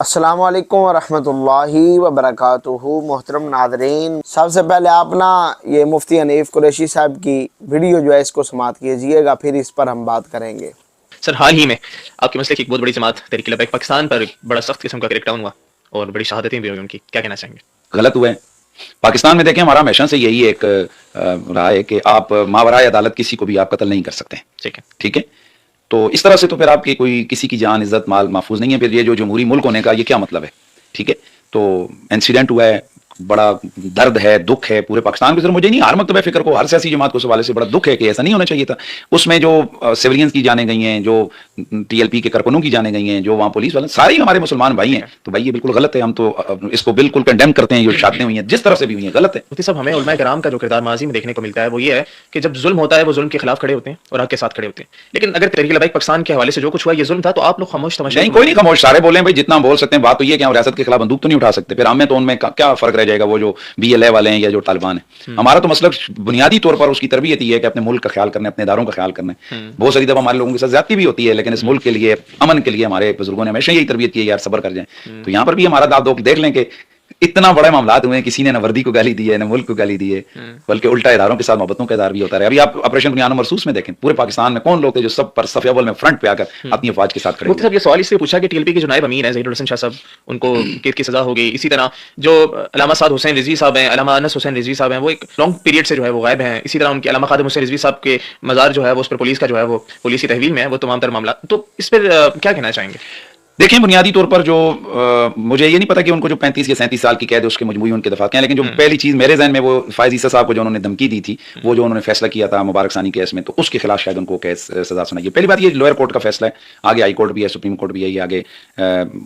السلام علیکم ورحمۃ اللہ وبرکاتہ۔ محترم ناظرین، سب سے پہلے آپ یہ مفتی حنیف قریشی صاحب کی ویڈیو جو ہے اس کو سماعت کیجئے گا، پھر اس پر ہم بات کریں گے۔ سر، حال ہی میں آپ کے مسئلے کی ایک بہت بڑی جماعت تحریک لبیک پاکستان پر بڑا سخت قسم کا کریک ڈاؤن ہوا اور بڑی شہادتیں بھی ہوئی ان کی، کیا کہنا چاہیں گے؟ غلط ہوئے پاکستان میں۔ دیکھیں، ہمارا ہمیشہ سے یہی ایک رہا ہے کہ آپ ماورائے عدالت کسی کو بھی آپ قتل نہیں کر سکتے، ٹھیک ہے؟ تو اس طرح سے تو پھر آپ کی کوئی کسی کی جان، عزت، مال محفوظ نہیں ہے۔ پھر یہ جو جمہوری ملک ہونے کا یہ کیا مطلب ہے؟ ٹھیک ہے، تو انسیڈنٹ ہوا ہے، بڑا درد ہے، دکھ ہے پورے پاکستان کے. مجھے نہیں، ہر مکتبہ فکر کو، ہر سیاسی جماعت کو اس حوالے سے بڑا دکھ ہے کہ ایسا نہیں ہونا چاہیے تھا. اس میں جو سیولینز کی جانیں گئی ہیں، جو ٹی ایل پی کے کارکنوں کی جانیں گئی ہیں، جو وہاں پولیس والے، سارے ہمارے مسلمان بھائی ہیں. تو بھائی یہ بالکل غلط ہے، ہم تو اس کو بالکل کنڈیم کرتے ہیں. جو شادیں ہوئی ہیں جس طرح سے بھی ہوئی ہیں غلط ہے. مفتی صاحب، ہمیں علماء کرام کا جو کردار ماضی میں دیکھنے کو ملتا ہے وہ یہ ہے کہ جب ظلم ہوتا ہے وہ ظلم کے خلاف کھڑے ہوتے ہیں اور حق کے ساتھ کھڑے ہوتے ہیں. لیکن اگر تحریک لبیک پاکستان کے حوالے سے جو کچھ ہوا یہ ظلم تھا تو آپ لوگ خاموش تماشا نہیں، کوئی نہیں خاموش، سارے بولیں بھائی جتنا بول سکتے ہیں. بات تو یہ ہے کہ ہم ریاست کے خلاف بندوق تو نہیں اٹھا سکتے. پھر ہمیں تو ان میں کیا فرق رہ جائے گا، وہ جو بی ایل اے والے ہیں یا جو طالبان ہیں. ہمارا تو مسئلہ بنیادی طور پر اس کی تربیت یہ ہے کہ اپنے ملک کا خیال کرنا ہے، اپنے اداروں کا خیال کرنا ہے. بہت ساری دفعہ ہمارے لوگوں کے ساتھ زیادتی بھی ہوتی ہے، لیکن اس ملک کے لیے، امن کے لیے ہمارے بزرگوں نے ہمیشہ یہی تربیت کی ہے، یار صبر کر جائیں. تو یہاں پر بھی ہمارا داد دیکھ لیں کہ اتنا بڑے معاملات ہوئے ہیں، کسی نے نہ وردی کو گالی دی ہے، نہ ملک کو گالی دی ہے، بلکہ الٹا اداروں کے ساتھ محبتوں کا اظہار بھی ہوتا رہا. ابھی آپ آپریشن بنیاد مرسوس میں دیکھیں، پورے پاکستان میں کون لوگ تھے جو سب پر صف اول میں فرنٹ پہ آ کر اپنی افواج کے ساتھ کھڑے ہوئے. صاحب یہ سوال اس لیے پوچھا کہ ٹی ایل پی کے جو نائب امین ہیں ظہیر الحسن شاہ صاحب، ان کو قید کی سزا ہو گئی. اسی طرح جو علامہ سعد حسین رضوی صاحب ہیں، علامہ انس حسین رضوی صاحب ہیں، وہ ایک لانگ پیریڈ سے جو ہے وہ غائب ہیں. اسی طرح ان کے علامہ خادم حسین رضوی صاحب کے مزار جو ہے وہ اس پر پولیس کا جو ہے وہ پولیس کی تحویل میں ہے. وہ تمام تر معاملات، تو اس پر کیا کہنا چاہیں گے؟ دیکھیں، بنیادی طور پر جو مجھے یہ نہیں پتا کہ ان کو جو 35 یا 37 سال کی قید ہے اس کے مجموعی ان کے دفعات ہیں، لیکن جو پہلی چیز میرے ذہن میں وہ فائز عیسیٰ صاحب کو جو انہوں نے دھمکی دی تھی، وہ جو انہوں نے فیصلہ کیا تھا مبارک ثانی کیس میں، تو اس کے خلاف شاید ان کو کیس سزا سنائی ہے. پہلی بات یہ لوئر کورٹ کا فیصلہ ہے، آگے ہائی کورٹ بھی ہے، سپریم کورٹ بھی ہے. یہ آگے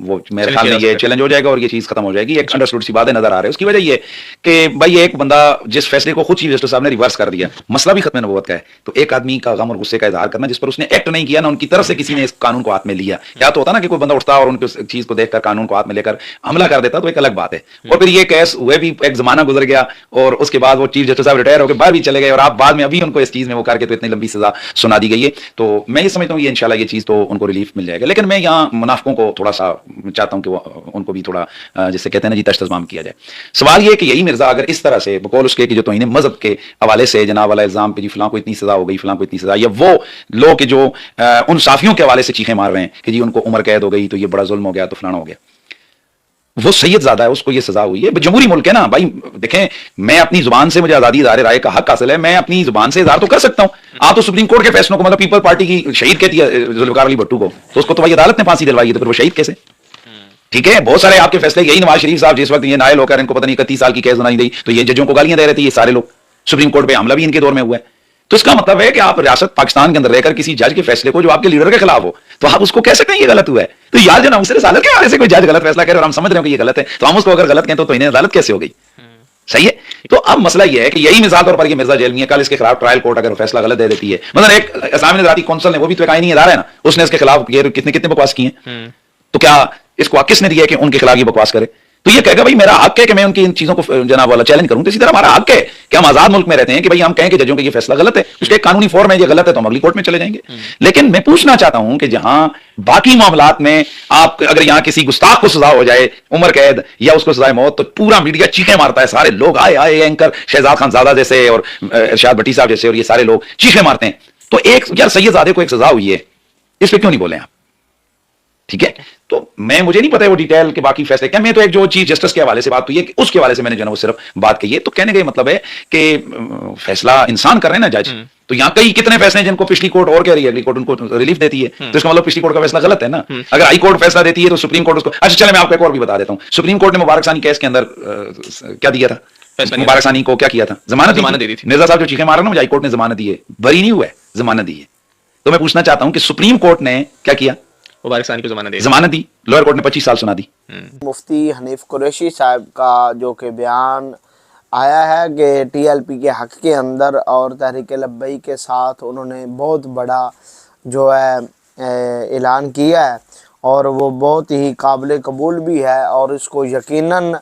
وہ میرے خیال میں یہ چیلنج ہو جائے گا اور یہ چیز ختم ہو جائے گی. ایک انڈرسٹوڈ سی باتیں نظر آ رہے ہیں. اس کی وجہ یہ کہ بھائی ایک بندہ جس فیصلے کو خود چیف جسٹس صاحب نے ریورس کر دیا، مسئلہ بھی ختم نبوت کا ہے، تو ایک آدمی کا غم اور غصے کا اظہار کرنا جس پر اس نے ایکٹ نہیں کیا، نہ ان کی طرف سے کسی نے اس قانون کو ہاتھ میں لیا. یا تو ہوتا نا کہ کوئی بندہ اٹھتا اور ان کی چیز کو دیکھ کر قانون کو ہاتھ میں لے کر حملہ کر دیتا، تو ایک الگ بات ہے. اور پھر یہ کیس ہوئے بھی ایک زمانہ گزر گیا اور اس کے بعد وہ چیف جسٹس صاحب ریٹائر ہو کے باہر بھی چلے گئے اور آپ بعد میں ابھی ان کو اس چیز میں وہ کر کے تو اتنی لمبی سزا سنا دی گئی ہے. تو میں یہ سمجھتا ہوں یہ انشاءاللہ یہ چیز تو ان کو ریلیف مل جائے گا. لیکن میں یہاں منافقوں کو تھوڑا سا چاہتا ہوں کہ وہ ان کو بھی تھوڑا جسے کہتے ہیں نا جی تشتزمام کیا جائے. سوال یہ ہے کہ یہی مرزا اگر اس طرح سے بقول اس کے کہ جو توہین مذہب کے حوالے سے جناب والا الزام پہ جی فلاں کو اتنی سزا ہو گئی، فلاں کو اتنی سزا، یا وہ لوگ کہ جو ان صحافیوں کے حوالے سے چیخیں مار رہے ہیں کہ جی ان کو عمر قید ہو گئی تو یہ بڑا ظلم ہو گیا تو فلانا ہو گیا، وہ سید زیادہ ہے، اس کو یہ سزا ہوئی ہے. جمہوری ملک ہے نا بھائی. دیکھیں، میں اپنی زبان سے، مجھے آزادی اظہار رائے کا حق حاصل ہے، میں اپنی زبان سے اظہار تو کر سکتا ہوں. آپ تو سپریم کورٹ کے فیصلوں کو، مطلب پیپل پارٹی کی شہید کہتی ہے ذوالفقار علی بھٹو کو، تو اس کو تو بھائی عدالت نے پھانسی دلوائی ہے، تو پھر وہ شہید کیسے؟ ٹھیک ہے، بہت سارے آپ کے فیصلے. یہی نواز شریف صاحب جس وقت یہ نائل ہو کر ان کو پتہ نہیں 31 سال کی قید سنائی گئی تو یہ ججوں کو گالیاں دے رہے تھے. یہ سارے لوگ سپریم کورٹ پہ حملہ بھی ان کے دور میں ہوا ہے. تو اس کا مطلب ہے کہ آپ ریاست پاکستان کے اندر رہ کر کسی جج کے فیصلے کو جو آپ کے لیڈر کے خلاف ہو تو آپ اس کو کہہ سکتے ہیں یہ غلط ہوا ہے. تو یار جو ناموس رسالت کے حوالے سے کوئی جج غلط فیصلہ کرے اور ہم سمجھ رہے ہیں کہ یہ غلط ہے، تو ہم اس کو اگر غلط کہیں تو انہیں عدالت کیسے ہو گئی؟ صحیح ہے. تو اب مسئلہ یہ ہے کہ یہی مثال طور پر یہ مرزا جیل میں ہے، کل اس کے خلاف ٹرائل کورٹ اگر فیصلہ غلط دے دیتی ہے، مثلا ایک اسلامی نظراتی کونسل نے، وہ بھی تو ایک آئینی ادارہ ہے نا، اس نے اس کے خلاف یہ کتنے بکواس کی ہیں، تو کیا اس کو کس نے دیا کہ ان کے خلاف یہ بکواس کرے؟ تو یہ کہے گا بھائی میرا حق ہے کہ میں ان کی ان چیزوں کو جناب والا چیلنج کروں. تو اسی طرح ہمارا حق ہے کہ ہم آزاد ملک میں رہتے ہیں کہ بھائی ہم کہیں کہ ججوں کا یہ فیصلہ غلط ہے، اس کے ایک قانونی فارم ہے، یہ غلط ہے تو ہم اگلی کورٹ میں چلے جائیں گے. لیکن میں پوچھنا چاہتا ہوں کہ جہاں باقی معاملات میں آپ اگر یہاں کسی گستاخ کو سزا ہو جائے عمر قید یا اس کو سزائے موت، تو پورا میڈیا چیخیں مارتا ہے، سارے لوگ آئے اینکر شہزاد خان زادہ جیسے اور ارشاد بھٹی صاحب جیسے اور یہ سارے لوگ چیخیں مارتے ہیں. تو ایک یار سید زادے کو ایک سزا ہوئی ہے، اس پہ کیوں نہیں بولے آپ؟ ٹھیک ہے. تو مجھے نہیں پتا وہ ڈیٹیل کے باقی فیصلے کیا. میں تو ایک جو چیف جسٹس کے حوالے سے بات ہوئی ہے کہ اس کے حوالے سے میں نے جو ہے وہ صرف بات کہی ہے. تو کہنے کا یہ مطلب ہے کہ فیصلہ انسان کر رہے ہیں نا جج. تو یہاں کتنے فیصلے ہیں جن کو پچھلی کورٹ اور کہہ رہی ہے اگلی کورٹ ان کو ریلیف دیتی ہے، تو اس کا مطلب پچھلی کورٹ کا فیصلہ غلط ہے نا. اگر ہائی کورٹ فیصلہ دیتی ہے تو سپریم کورٹ اس کو، اچھا چلے میں آپ کو ایک اور بھی بتا دیتا ہوں. سپریم کورٹ نے مبارک ثانی کیس کے اندر کیا دیا تھا؟ مبارک ثانی کو کیا کیا تھا؟ ضمانت دی تھی. مرزا صاحب جو چیخیں مار رہے ہیں نا، ہائی کورٹ نے ضمانت دی ہے، بری نہیں ہوا ہے، ضمانت دی ہے. تو میں پوچھنا چاہتا ہوں کہ سپریم کورٹ نے کیا کیا؟ مبارک ثانی کو ضمانت دی. لوئر کورٹ نے 25 سال سنا دی. مفتی حنیف قریشی صاحب کا جو کہ بیان آیا ہے کہ ٹی ایل پی کے حق کے اندر اور تحریک لبیک کے ساتھ انہوں نے بہت بڑا جو ہے اعلان کیا ہے، اور وہ بہت ہی قابل قبول بھی ہے، اور اس کو یقیناً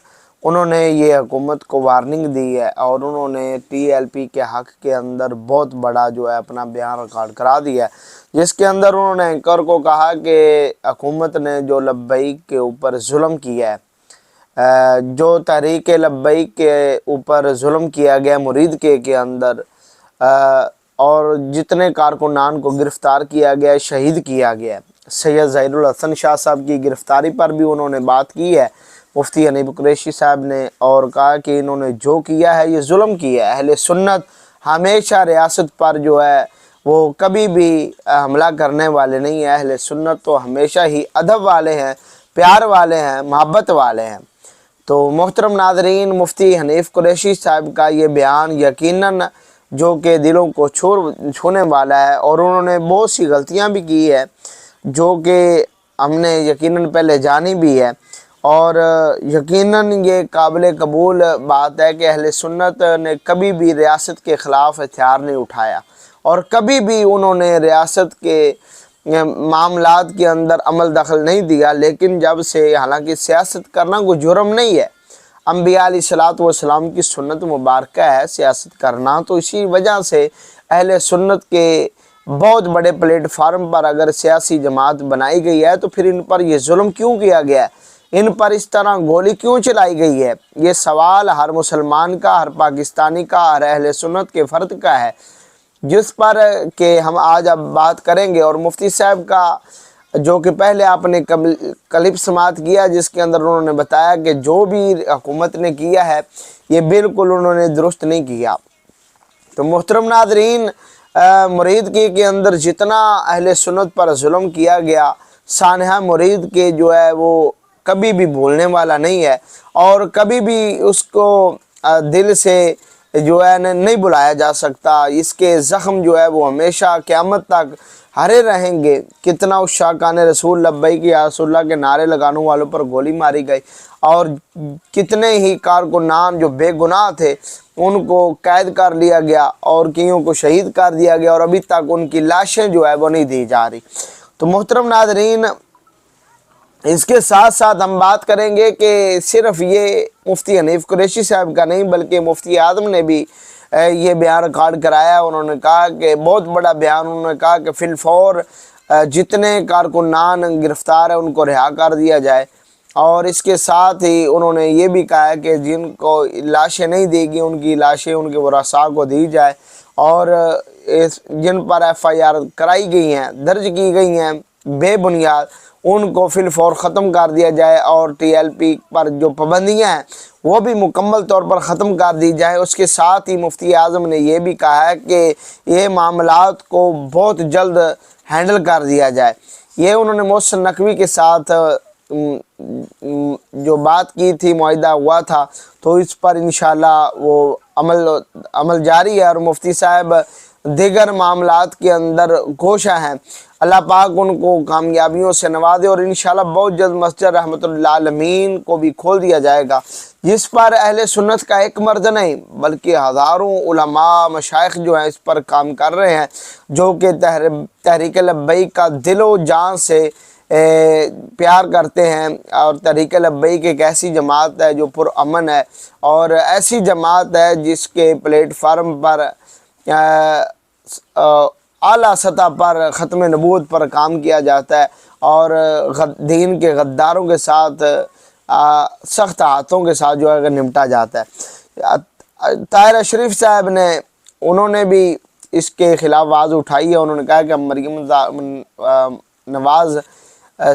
انہوں نے یہ حکومت کو وارننگ دی ہے اور انہوں نے TLP کے حق کے اندر بہت بڑا جو ہے اپنا بیان ریکارڈ کرا دیا ہے، جس کے اندر انہوں نے اینکر کو کہا کہ حکومت نے جو لبیک کے اوپر ظلم کیا ہے، جو تحریک لبیک کے اوپر ظلم کیا گیا مرید کے اندر، اور جتنے کارکنان کو گرفتار کیا گیا، شہید کیا گیا، سید ظہیر الحسن شاہ صاحب کی گرفتاری پر بھی انہوں نے بات کی ہے مفتی حنیف قریشی صاحب نے، اور کہا کہ انہوں نے جو کیا ہے یہ ظلم کیا ہے۔ اہل سنت ہمیشہ ریاست پر جو ہے وہ کبھی بھی حملہ کرنے والے نہیں ہیں، اہل سنت تو ہمیشہ ہی ادب والے ہیں، پیار والے ہیں، محبت والے ہیں۔ تو محترم ناظرین، مفتی حنیف قریشی صاحب کا یہ بیان یقیناً جو کہ دلوں کو چھونے والا ہے، اور انہوں نے بہت سی غلطیاں بھی کی ہے جو کہ ہم نے یقیناً پہلے جانی بھی ہے، اور یقیناً یہ قابل قبول بات ہے کہ اہل سنت نے کبھی بھی ریاست کے خلاف ہتھیار نہیں اٹھایا، اور کبھی بھی انہوں نے ریاست کے معاملات کے اندر عمل دخل نہیں دیا۔ لیکن جب سے، حالانکہ سیاست کرنا کوئی جرم نہیں ہے، انبیاء علیہ الصلوۃ والسلام کی سنت مبارکہ ہے سیاست کرنا، تو اسی وجہ سے اہل سنت کے بہت بڑے پلیٹ فارم پر اگر سیاسی جماعت بنائی گئی ہے تو پھر ان پر یہ ظلم کیوں کیا گیا ہے، ان پر اس طرح گولی کیوں چلائی گئی ہے؟ یہ سوال ہر مسلمان کا، ہر پاکستانی کا، ہر اہل سنت کے فرد کا ہے، جس پر کہ ہم آج اب بات کریں گے۔ اور مفتی صاحب کا جو کہ پہلے آپ نے کلپ سماعت کیا، جس کے اندر انہوں نے بتایا کہ جو بھی حکومت نے کیا ہے یہ بالکل انہوں نے درست نہیں کیا۔ تو محترم ناظرین، مرید کے اندر جتنا اہل سنت پر ظلم کیا گیا، سانحہ مرید کے جو ہے وہ کبھی بھی بھولنے والا نہیں ہے، اور کبھی بھی اس کو دل سے جو ہے نہیں بلایا جا سکتا۔ اس کے زخم جو ہے وہ ہمیشہ قیامت تک ہرے رہیں گے۔ کتنا اس شاکان رسول لبیک یا رسول اللہ کے نعرے لگانے والوں پر گولی ماری گئی، اور کتنے ہی کارکنان جو بے گناہ تھے ان کو قید کر لیا گیا، اور کئیوں کو شہید کر دیا گیا، اور ابھی تک ان کی لاشیں جو ہے وہ نہیں دی جا رہی۔ تو محترم ناظرین، اس کے ساتھ ساتھ ہم بات کریں گے کہ صرف یہ مفتی حنیف قریشی صاحب کا نہیں، بلکہ مفتی اعظم نے بھی یہ بیان ریکارڈ کرایا۔ انہوں نے کہا کہ بہت بڑا بیان، انہوں نے کہا کہ فی الفور جتنے کارکنان گرفتار ہیں ان کو رہا کر دیا جائے، اور اس کے ساتھ ہی انہوں نے یہ بھی کہا کہ جن کو لاشیں نہیں دے گی ان کی لاشیں ان کے ورثاء کو دی جائے، اور جن پر FIR کرائی گئی ہیں، درج کی گئی ہیں بے بنیاد، ان کو فی الفور ختم کر دیا جائے، اور TLP پر جو پابندیاں ہیں وہ بھی مکمل طور پر ختم کر دی جائیں۔ اس کے ساتھ ہی مفتی اعظم نے یہ بھی کہا ہے کہ یہ معاملات کو بہت جلد ہینڈل کر دیا جائے۔ یہ انہوں نے محسن نقوی کے ساتھ جو بات کی تھی، معاہدہ ہوا تھا، تو اس پر انشاءاللہ وہ عمل جاری ہے، اور مفتی صاحب دیگر معاملات کے اندر گوشہ ہیں۔ اللہ پاک ان کو کامیابیوں سے نوازے، اور انشاءاللہ بہت جلد مسجد رحمت للعالمین کو بھی کھول دیا جائے گا، جس پر اہل سنت کا ایک مرد نہیں بلکہ ہزاروں علماء مشائخ جو ہیں اس پر کام کر رہے ہیں، جو کہ تحریک لبیک کا دل و جان سے پیار کرتے ہیں، اور تحریک لبیک ایک ایسی جماعت ہے جو پرامن ہے، اور ایسی جماعت ہے جس کے پلیٹ فارم پر اعلیٰ سطح پر ختم نبوت پر کام کیا جاتا ہے، اور دین کے غداروں کے ساتھ سخت ہاتھوں کے ساتھ جو ہے نمٹا جاتا ہے۔ طاہر اشرف صاحب نے، انہوں نے بھی اس کے خلاف آواز اٹھائی ہے۔ انہوں نے کہا کہ ہم مریم نواز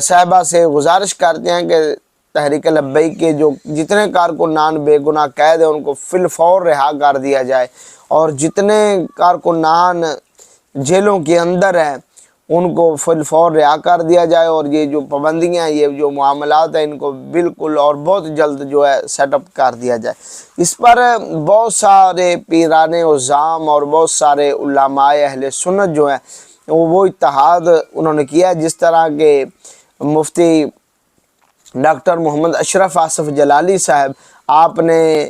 صاحبہ سے گزارش کرتے ہیں کہ تحریک لبیک کے جو جتنے کارکنان بے گناہ قید ہیں ان کو فی الفور رہا کر دیا جائے، اور جتنے کارکنان جیلوں کے اندر ہیں ان کو فی الفور رہا کر دیا جائے، اور یہ جو پابندیاں، یہ جو معاملات ہیں ان کو بالکل اور بہت جلد جو ہے سیٹ اپ کر دیا جائے۔ اس پر بہت سارے پیران عظام اور بہت سارے علماء اہل سنت جو ہیں وہ اتحاد انہوں نے کیا، جس طرح کہ مفتی ڈاکٹر محمد اشرف آصف جلالی صاحب، آپ نے